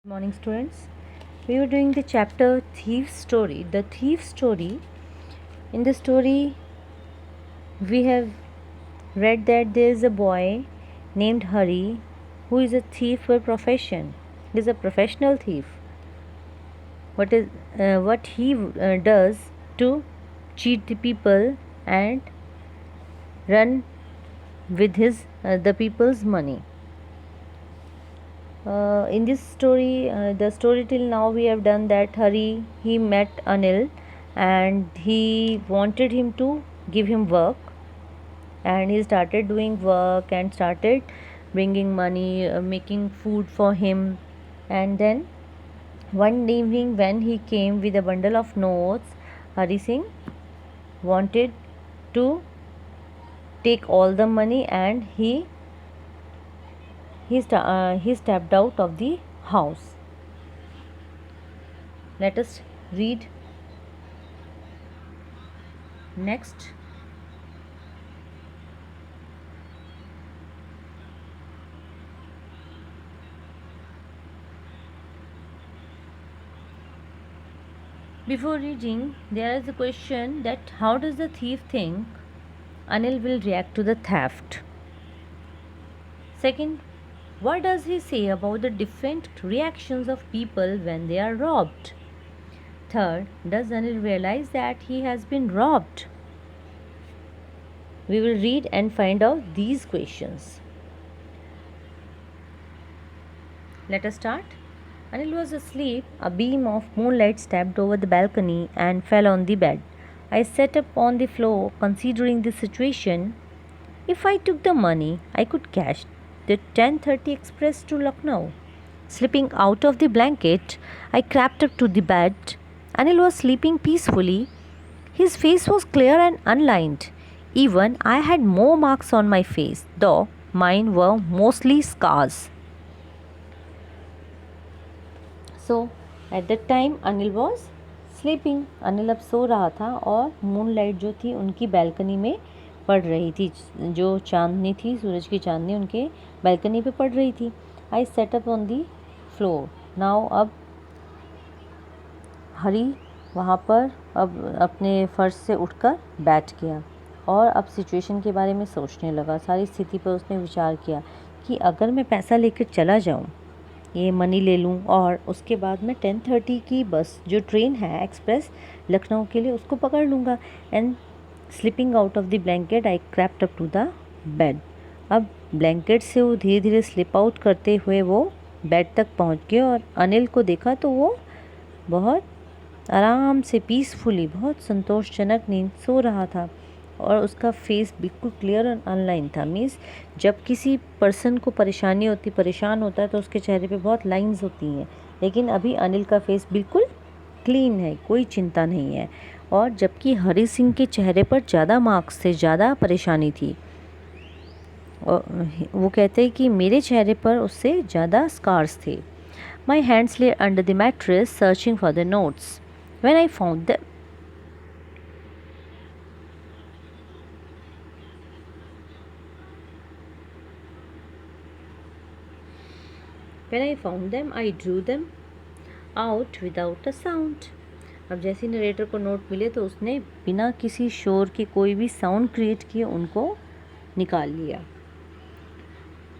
Morning, students. We were doing the chapter Thief Story. The Thief Story. In the story, we have read that there is a boy named Hari who is a thief by profession. He is a professional thief. What he does to cheat the people and run with his the people's money. In this story, the story till now we have done that Hari he met Anil and he wanted him to give him work, and he started doing work and started bringing money, making food for him. And then one evening when he came with a bundle of notes, Hari Singh wanted to take all the money and he stepped out of the house. Let us read next. Before reading, there is a question that how does the thief think Anil will react to the theft? Second, what does he say about the different reactions of people when they are robbed? Third, does Anil realize that he has been robbed? We will read and find out these questions. Let us start. Anil was asleep. A beam of moonlight stepped over the balcony and fell on the bed. I sat up on the floor, considering the situation. If I took the money, I could catch the 10:30 express to Lucknow. Slipping out of the blanket, I crept up to the bed. Anil was sleeping peacefully. His face was clear and unlined. Even I had more marks on my face, though mine were mostly scars. So, at that time Anil was sleeping. Anil अब सो रहा था और moonlight जो थी उनकी balcony में पड़ रही थी. जो चांदनी थी, सूरज की चांदनी उनके बैल्कनी पे पड़ रही थी. I set up on the floor now. अब हरी वहाँ पर अब अपने फर्श से उठकर बैठ गया और अब सिचुएशन के बारे में सोचने लगा. सारी स्थिति पर उसने विचार किया कि अगर मैं पैसा लेकर चला जाऊँ, ये मनी ले लूँ और उसके बाद मैं 10:30 की बस जो ट्रेन है एक्सप्रेस लखनऊ के लिए उसको पकड़ लूँगा. And slipping out of the blanket I crept up to the bed. अब ब्लैंकेट से वो धीरे धीरे स्लिप आउट करते हुए वो बेड तक पहुँच गए और अनिल को देखा तो वो बहुत आराम से पीसफुली, बहुत संतोषजनक नींद सो रहा था और उसका फेस बिल्कुल क्लियर और अनलाइन था. मीन्स जब किसी पर्सन को परेशान होता है तो उसके चेहरे पे बहुत लाइंस होती हैं, लेकिन अभी अनिल का फेस बिल्कुल क्लीन है, कोई चिंता नहीं है. और जबकि हरी सिंह के चेहरे पर ज़्यादा मार्क्स थे, ज़्यादा परेशानी थी. और वो कहते हैं कि मेरे चेहरे पर उससे ज़्यादा स्कार्स थे. माई हैंड्स ले under the mattress searching for the notes. When I found the When I found them, I drew them out without a sound. अब जैसे नरेटर को नोट मिले तो उसने बिना किसी शोर के, कोई भी साउंड क्रिएट किए उनको निकाल लिया.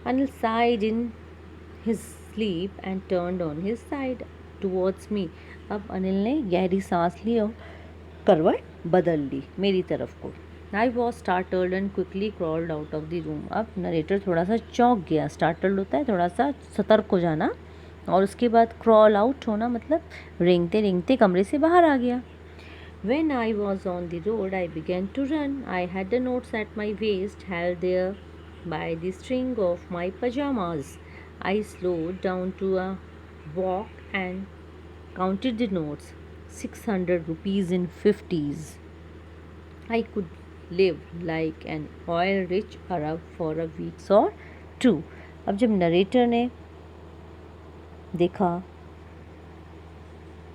Anil sighed in his sleep and turned on his side towards me. अब अनिल ने गहरी सांस ली और करवट बदल ली मेरी तरफ को. I was startled and quickly crawled out of the room. अब नरेटर थोड़ा सा चौंक गया. स्टार्टल्ड होता है थोड़ा सा सतर्क हो जाना, और उसके बाद क्रॉल आउट होना मतलब रेंगते रेंगते कमरे से बाहर आ गया. When I was on the road, I began to run. I had the notes at my waist, held there by the string of my pajamas. I slowed down to a walk and counted the notes. 600 rupees in 50s. I could live like an oil rich Arab for a week or two. अब जब narrator ने देखा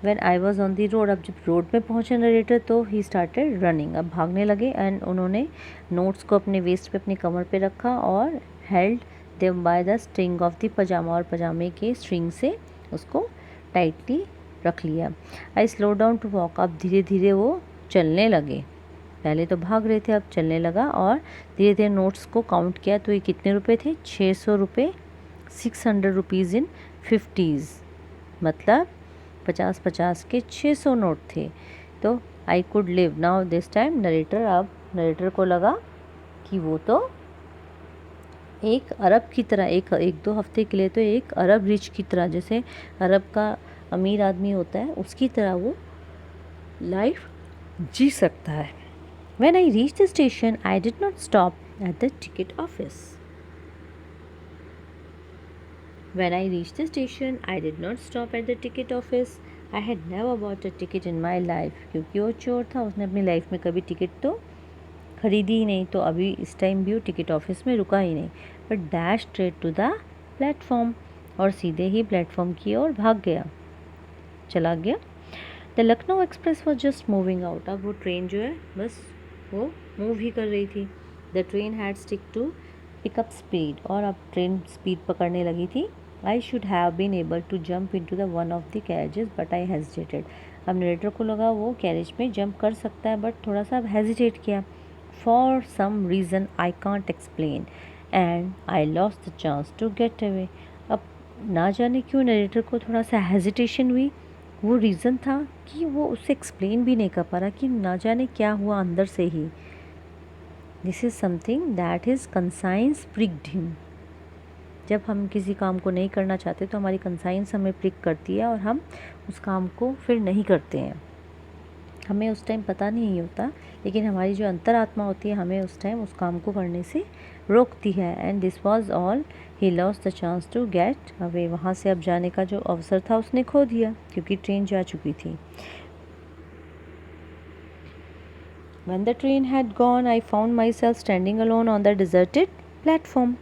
when I was on the road, अब जब road पे पहुंचे narrator तो he started running. अब भागने लगे एंड उन्होंने नोट्स को अपने वेस्ट पे, अपनी कमर पे रखा और held them by the string of the pajama, और पजामे के स्ट्रिंग से उसको टाइटली रख लिया। I slow down to walk, अब धीरे धीरे वो चलने लगे। पहले तो भाग रहे थे, अब चलने लगा और धीरे धीरे नोट्स को काउंट किया तो ये कितने रुपए थे, 600 रुपये, 600 रुपीज़ इन 50s, मतलब 50-50 के 600 नोट थे। तो I could live now this time narrator, अब नरेटर को लगा कि वो तो एक अरब की तरह, एक दो हफ्ते के लिए तो एक अरब रिच की तरह, जैसे अरब का अमीर आदमी होता है उसकी तरह वो लाइफ जी सकता है। When I reached the station, I did not stop at the ticket office. When I reached the station, I did not stop at the ticket office. I had never bought a ticket in my life. क्योंकि वो चोर था, उसने अपनी life में कभी ticket तो खरीदी ही नहीं, तो अभी इस टाइम भी वो टिकट ऑफिस में रुका ही नहीं, but dash straight to the platform, और सीधे ही प्लेटफॉर्म की ओर भाग गया, चला गया। The Lucknow express was just moving out, अब वो ट्रेन जो है बस वो मूव ही कर रही थी। The train had stick to pick up speed, और अब ट्रेन स्पीड पकड़ने लगी थी। I should have been able to jump into the one of the carriages but I hesitated, अब नरेटर को लगा वो कैरेज में जंप कर सकता है, बट थोड़ा सा हेजिटेट किया। For some reason I can't explain and I lost the chance to get away, अब ना जाने क्यों नरेटर को थोड़ा सा हेजिटेशन हुई। वो रीज़न था कि वो उसे एक्सप्लेन भी नहीं कर पा रहा कि ना जाने क्या हुआ अंदर से ही। This is something that his conscience pricked him, जब हम किसी काम को नहीं करना चाहते तो हमारी कंसाइंस हमें प्रिक करती है और हम उस काम को फिर नहीं करते हैं। हमें उस टाइम पता नहीं होता, लेकिन हमारी जो अंतरात्मा होती है हमें उस टाइम उस काम को करने से रोकती है। And this was all, he lost the chance to get away, वहाँ से अब जाने का जो अवसर था उसने खो दिया क्योंकि ट्रेन जा चुकी थी। When the train had gone, I found myself standing alone on the deserted platform.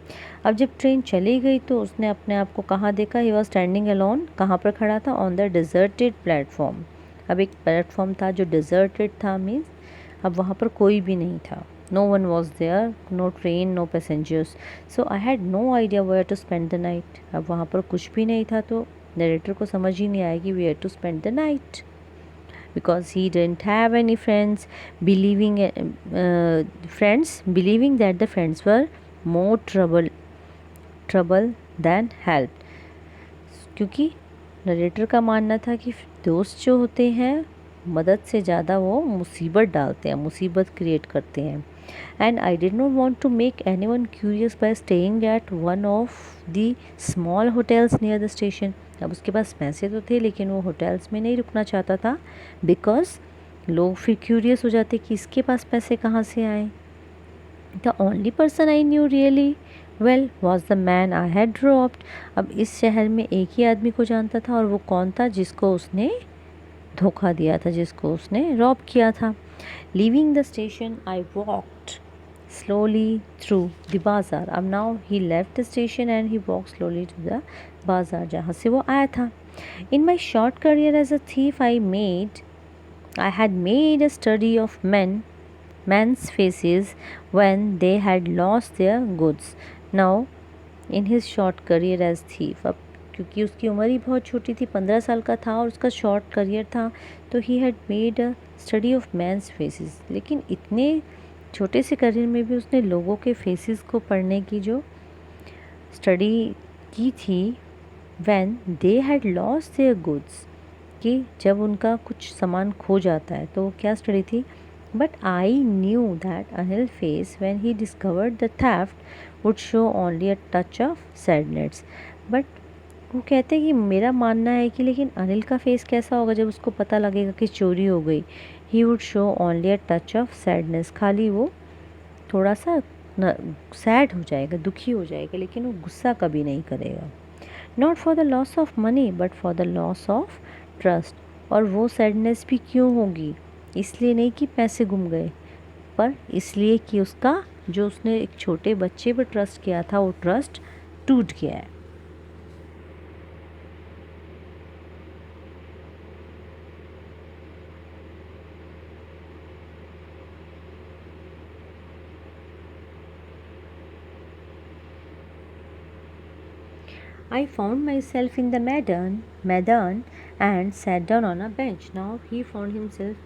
अब जब ट्रेन चली गई तो उसने अपने आप को कहाँ देखा, he was standing alone, कहाँ पर खड़ा था, on the deserted platform। अब एक प्लेटफॉर्म था जो deserted था, मीन्स अब वहाँ पर कोई भी नहीं था। No one was there, no train, no passengers. So I had no idea where to spend the night. अब वहाँ पर कुछ भी नहीं था तो नरेटर को समझ ही नहीं आया कि where to spend the night. Because he didn't have any friends, believing that the friends were more trouble than help, क्योंकि नरेटर का मानना था कि दोस्त जो होते हैं मदद से ज़्यादा वो मुसीबत डालते हैं, मुसीबत क्रिएट करते हैं। And I did not want to make anyone curious by staying at one of the small hotels near the station. अब उसके पास पैसे तो थे लेकिन वो होटल्स में नहीं रुकना चाहता था, बिकॉज लोग फिर क्यूरियस हो जाते कि इसके पास पैसे कहाँ से आए। The only person I knew really well was the man I had dropped. अब इस शहर में एक ही आदमी को जानता था, और वो कौन था, जिसको उसने धोखा दिया था, जिसको उसने रॉब किया था। Leaving the station I walked slowly through the bazaar. अब now he left the station and he walked slowly to the bazaar, जहाँ से वो आया था। In my short career as a thief, I had made a study of men's faces when they had lost their goods. Now in his short career as thief, अब क्योंकि उसकी उम्र ही बहुत छोटी थी, 15 साल का था और उसका शॉर्ट करियर था, तो he had made a study of men's faces, लेकिन इतने छोटे से करियर में भी उसने लोगों के फेसेस को पढ़ने की जो स्टडी की थी, when they had lost their goods, कि जब उनका कुछ सामान खो जाता है, तो क्या स्टडी थी। But I knew that Anil face when he discovered the theft would show only a touch of sadness. But वो कहते हैं कि मेरा मानना है कि लेकिन अनिल का फेस कैसा होगा जब उसको पता लगेगा कि चोरी हो गई। He would show only a touch of sadness, खाली वो थोड़ा सा सैड हो जाएगा, दुखी हो जाएगा, लेकिन वो गुस्सा कभी नहीं करेगा। Not for the loss of money but for the loss of trust, और वो सैडनेस भी क्यों होगी, इसलिए नहीं कि पैसे गुम गए, पर इसलिए कि उसका जो उसने एक छोटे बच्चे पर ट्रस्ट किया था वो ट्रस्ट टूट गया है। I found myself in the मैदान and sat down on a bench. Now he found himself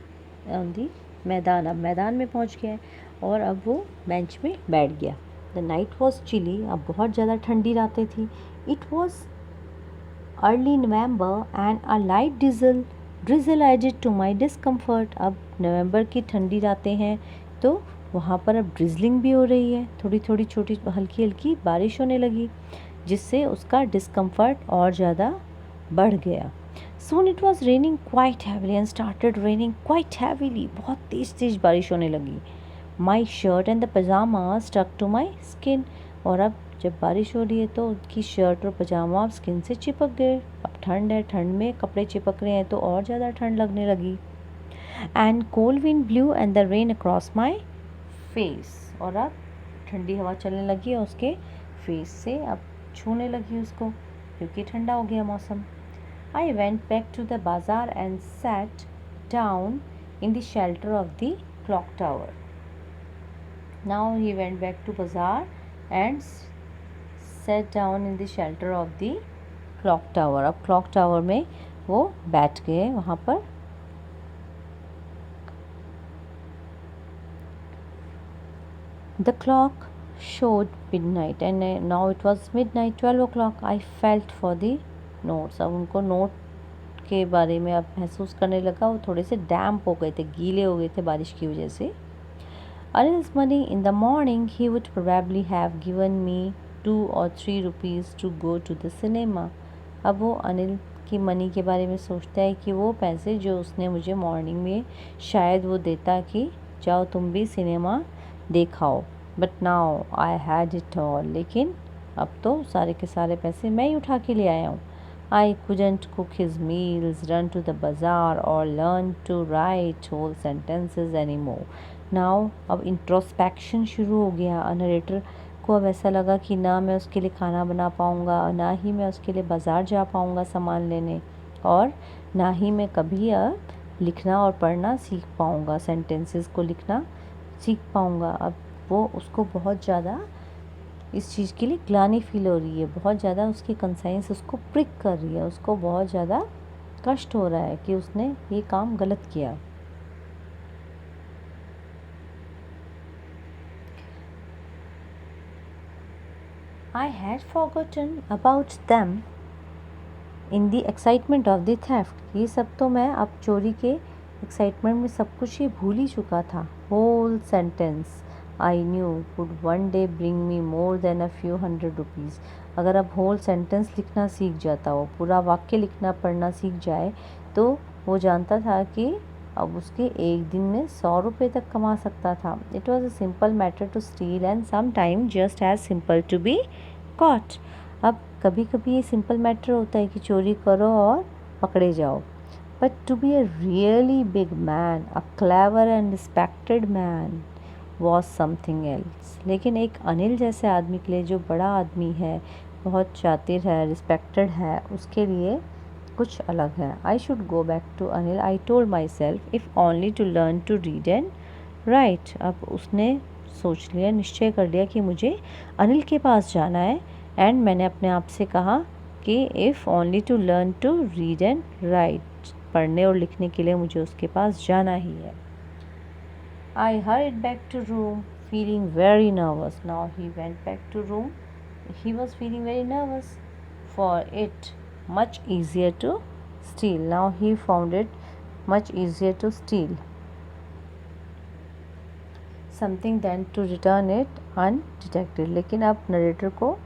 on the मैदान. अब मैदान में पहुंच गया है और अब वो बेंच में बैठ गया. The night was chilly. अब बहुत ज़्यादा ठंडी रातें थी. It was early November and a light drizzle added to my discomfort. अब नवंबर की ठंडी रातें हैं तो वहाँ पर अब ड्रिजलिंग भी हो रही है, थोड़ी थोड़ी छोटी हल्की हल्की बारिश होने लगी, जिससे उसका डिस्कम्फर्ट और ज़्यादा बढ़ गया. Soon it was raining quite heavily and started raining quite heavily. बहुत तेज़ तेज़ बारिश होने लगी. My shirt and the pajamas stuck to my skin. और अब जब बारिश हो रही है तो उनकी शर्ट और पजामा अब स्किन से चिपक गए. अब ठंड है, ठंड में कपड़े चिपक रहे हैं तो और ज़्यादा ठंड लगने लगी. And cold wind blew and the rain across my face. और अब ठंडी हवा चलने लगी और उसके फेस से अब छूने लगी उसको, क्योंकि ठंडा हो गया मौसम. I went back to the bazaar and sat down in the shelter of the clock tower. Now he went back to bazaar and sat down in the shelter of the clock tower. अब clock tower में वो बैठ गए वहाँ पर. The clock showed midnight and now it was midnight, 12 o'clock. I felt for the notes. अब उनको note के बारे में अब महसूस करने लगा. वो थोड़े से डैम्प हो गए थे, गीले हो गए थे बारिश की वजह से. Anil's money in the morning, he would probably have given me 2 or 3 rupees to go to the cinema. अब वो अनिल की मनी के बारे में सोचता है कि वो पैसे जो उसने मुझे मॉर्निंग में शायद वो देता कि जाओ तुम भी सिनेमा देखाओ. But now I had it all. लेकिन अब तो सारे के सारे पैसे मैं ही उठा के ले आया हूँ. I couldn't cook his meals, run to the bazaar or learn to write whole sentences anymore. Now अब इंट्रोस्पेक्शन शुरू हो गया. नरेटर को अब ऐसा लगा कि ना मैं उसके लिए खाना बना पाऊँगा, ना ही मैं उसके लिए बाज़ार जा पाऊँगा सामान लेने, और ना ही मैं कभी अब लिखना और पढ़ना सीख पाऊँगा, सेंटेंसेस को लिखना सीख पाऊँगा. अब वो उसको बहुत ज़्यादा इस चीज़ के लिए ग्लानि फील हो रही है. बहुत ज़्यादा उसकी कंसाइंस उसको प्रिक कर रही है. उसको बहुत ज़्यादा कष्ट हो रहा है कि उसने ये काम गलत किया. I had forgotten about them in the excitement of the theft. ये सब तो मैं अब चोरी के एक्साइटमेंट में सब कुछ ये भूल ही चुका था. Whole sentence I knew would one day bring me more than a few hundred rupees. अगर अब होल सेंटेंस लिखना सीख जाता, वो पूरा वाक्य लिखना पढ़ना सीख जाए, तो वो जानता था कि अब उसके एक दिन में 100 रुपये तक कमा सकता था. It was a simple matter to steal and sometimes just as simple to be caught. अब कभी कभी ये सिंपल मैटर होता है कि चोरी करो और पकड़े जाओ. But to be a really big man, a clever and respected man was something else. लेकिन एक अनिल जैसे आदमी के लिए, जो बड़ा आदमी है, बहुत शातिर है, रिस्पेक्टेड है, उसके लिए कुछ अलग है. I should go back to Anil, I told myself, if only to learn to read and write. अब उसने सोच लिया, निश्चय कर लिया कि मुझे अनिल के पास जाना है. एंड मैंने अपने आप से कहा कि if only to learn to read and write, पढ़ने और लिखने के लिए मुझे उसके पास जाना ही है. I hurried back to room, feeling very nervous. Now he went back to room. He was feeling very nervous, for it much easier to steal. Now he found it much easier to steal something than to return it undetected. लेकिन अब narrator को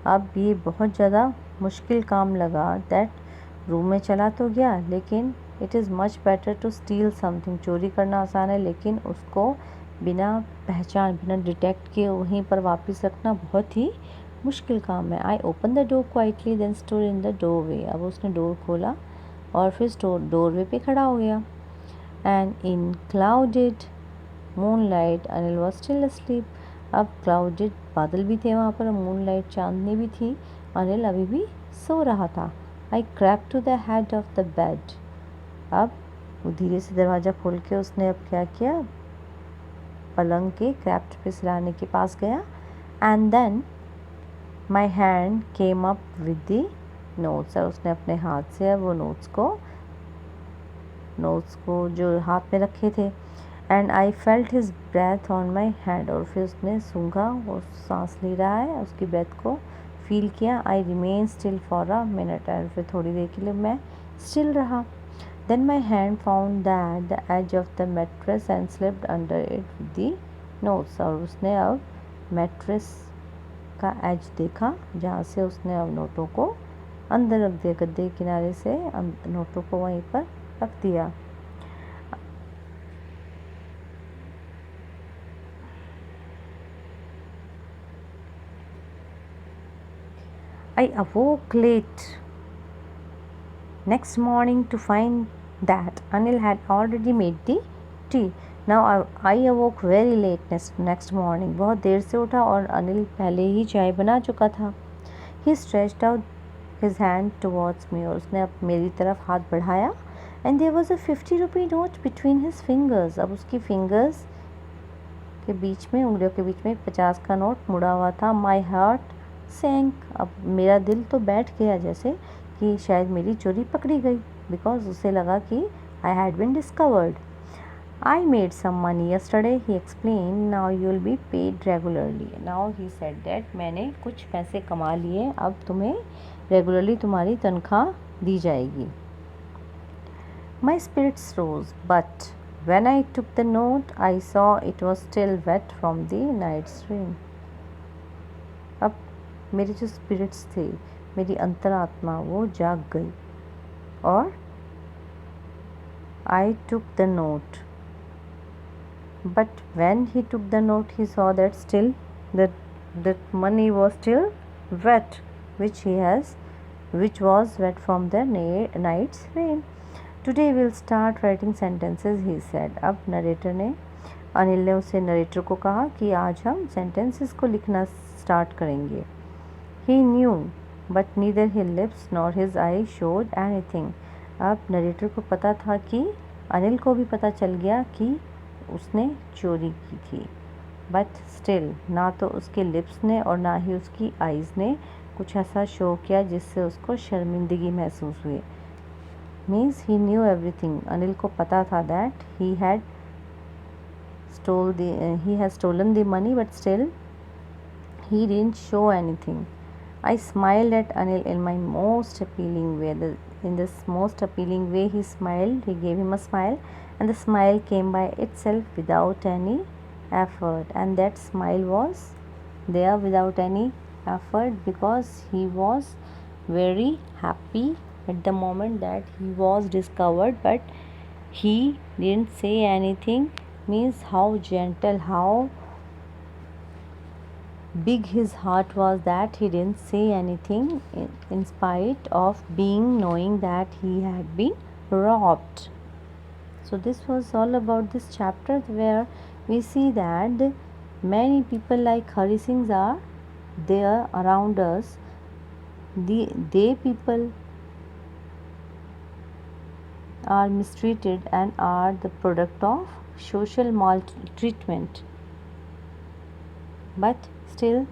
अब ये बहुत ज़्यादा मुश्किल काम लगा. दैट रूम में चला तो गया, लेकिन it is much better to steal something. चोरी करना आसान है, लेकिन उसको बिना पहचान, बिना डिटेक्ट किए वहीं पर वापस रखना बहुत ही मुश्किल काम है. I open the door quietly then stood in the doorway. अब उसने डोर खोला और फिर डोरवे पे खड़ा हो गया. And in clouded moonlight Anil was still asleep. अब क्लाउडेड बादल भी थे वहाँ पर, मूनलाइट चांदनी भी थी, अनिल अभी भी सो रहा था. I crept to the head of the bed. अब वो धीरे से दरवाज़ा खोल के उसने अब क्या किया, पलंग के क्रैप्ट पे सिराने के पास गया. And then my hand came up with the notes, और उसने अपने हाथ से वो नोट्स को जो हाथ में रखे थे। And I felt his breath on my hand, और फिर उसने सूंघा, वो सांस ले रहा है, उसकी ब्रेथ को फील किया। I remain still for a minute, and फिर थोड़ी देर के लिए मैं स्टिल रहा। Then my hand found that the edge of the mattress and slipped under it with the notes, और उसने अब मैट्रेस का एज देखा जहाँ से उसने अब नोटों को अंदर रख दिया, गद्दे के किनारे से नोटों को वहीं पर रख दिया। I awoke late next morning to find that Anil had already made the tea. Now I awoke very late next morning. बहुत देर से उठा और अनिल पहले ही चाय बना चुका था. He stretched out his hand towards me, और उसने अब मेरी तरफ हाथ बढ़ाया. And there was a 50 rupee note between his fingers. अब उसकी fingers के बीच में, उंगलियों के बीच में 50 का नोट मुड़ा हुआ था. My heart sank. अब मेरा दिल तो बैठ गया जैसे कि शायद मेरी चोरी पकड़ी गई, बिकॉज उसे लगा कि I had been discovered. I made some money yesterday, he explained. Now you will be paid regularly. Now he said that मैंने कुछ पैसे कमा लिए, अब तुम्हें रेगुलरली तुम्हारी तनख्वाह दी जाएगी. My spirits rose, but when I took the note, I saw it was still wet from the night's rain. अब मेरे जो स्पिरिट्स थे, मेरी अंतरात्मा, वो जाग गई. और I took the note, but when he took the note, he saw that still that money was still wet, which was wet from the night's rain. Today we'll start writing sentences, he said. अब अनिल ने उसे narrator को कहा कि आज हम sentences को लिखना स्टार्ट करेंगे. He knew, but neither his lips nor his eyes showed anything. अब नरेटर को पता था कि अनिल को भी पता चल गया कि उसने चोरी की थी, बट स्टिल ना तो उसके लिप्स ने और ना ही उसकी आइज़ ने कुछ ऐसा शो किया जिससे उसको शर्मिंदगी महसूस हुई. Means he new everything. Anil को पता था that he had stolen the money, but still he didn't show anything. I smiled at Anil in my most appealing way. In this most appealing way, he smiled. He gave him a smile, and the smile came by itself without any effort. And that smile was there without any effort because he was very happy at the moment that he was discovered, but he didn't say anything. Means how gentle, how big his heart was that he didn't say anything in spite of knowing that he had been robbed. So this was all about this chapter, where we see that many people like Hari Singhs are there around us. They people are mistreated and are the product of social maltreatment, but still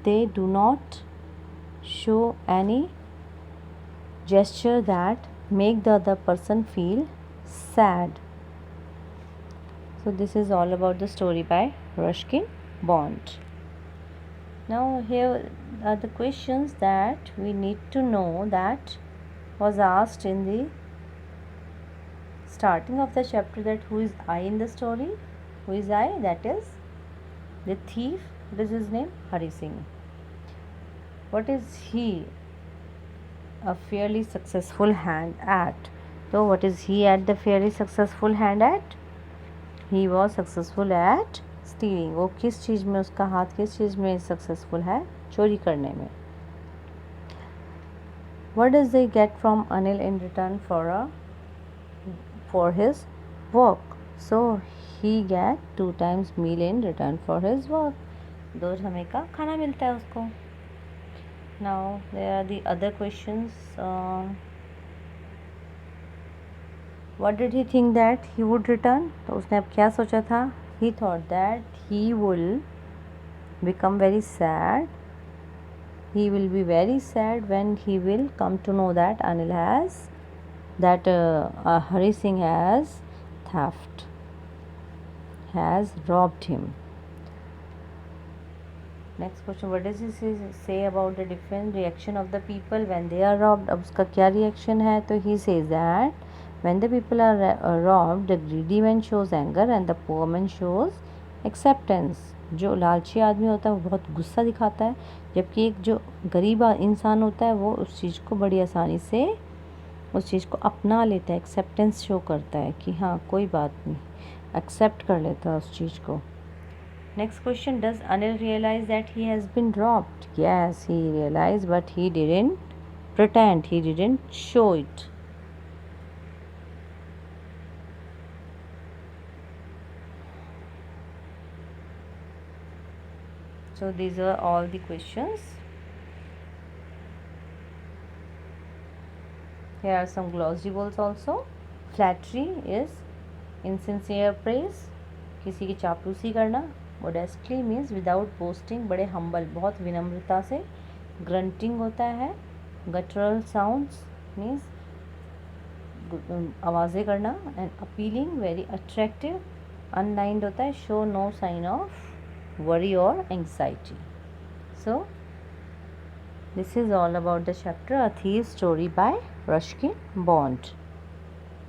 they do not show any gesture that make the other person feel sad. So this is all about the story by Ruskin Bond. Now here are the questions that we need to know that was asked in the starting of the chapter, that who is I in the story. Who is I? That is the thief. What is his name? Hari Singh. What is he? A fairly successful hand at. So what is he at the fairly successful hand at? He was successful at stealing. वो किस चीज़ में, उसका हाथ किस चीज़ में successful है? चोरी करने में. What does they get from Anil in return for his work? So he get 2 times meal in return for his work. 2 समय का खाना मिलता है उसको. Now there are the other questions. What did he think that he would return? तो उसने अब क्या सोचा था? He thought that he will become very sad he will be very sad when he will come to know that Anil has that Hari Singh has robbed him. Next question, what does he say about the different reaction of the people when they are robbed? अब उसका क्या reaction है? तो he says that when the people are robbed, the greedy man shows anger and the poor man shows acceptance. जो लालची आदमी होता है वो बहुत गुस्सा दिखाता है, जबकि एक जो गरीब इंसान होता है वो उस चीज़ को बड़ी आसानी से उस चीज़ को अपना लेता है, एक्सेप्टेंस शो करता है कि हाँ कोई बात नहीं, एक्सेप्ट कर लेता है उस चीज़ को. Next question, does Anil realize that he has been robbed? Yes, he realized, but he didn't pretend, he didn't show it. So these are all the questions. Here are some glossary words also. Flattery is insincere praise, किसी की चापलूसी करना. Modestly means without boasting, बड़े humble, बहुत विनम्रता से. Grunting होता है. Guttural sounds means आवाज़ें करना. And appealing, very attractive. Unlined होता है, show no sign of worry or anxiety. So this is all about the chapter A Thief's Story by Ruskin Bond.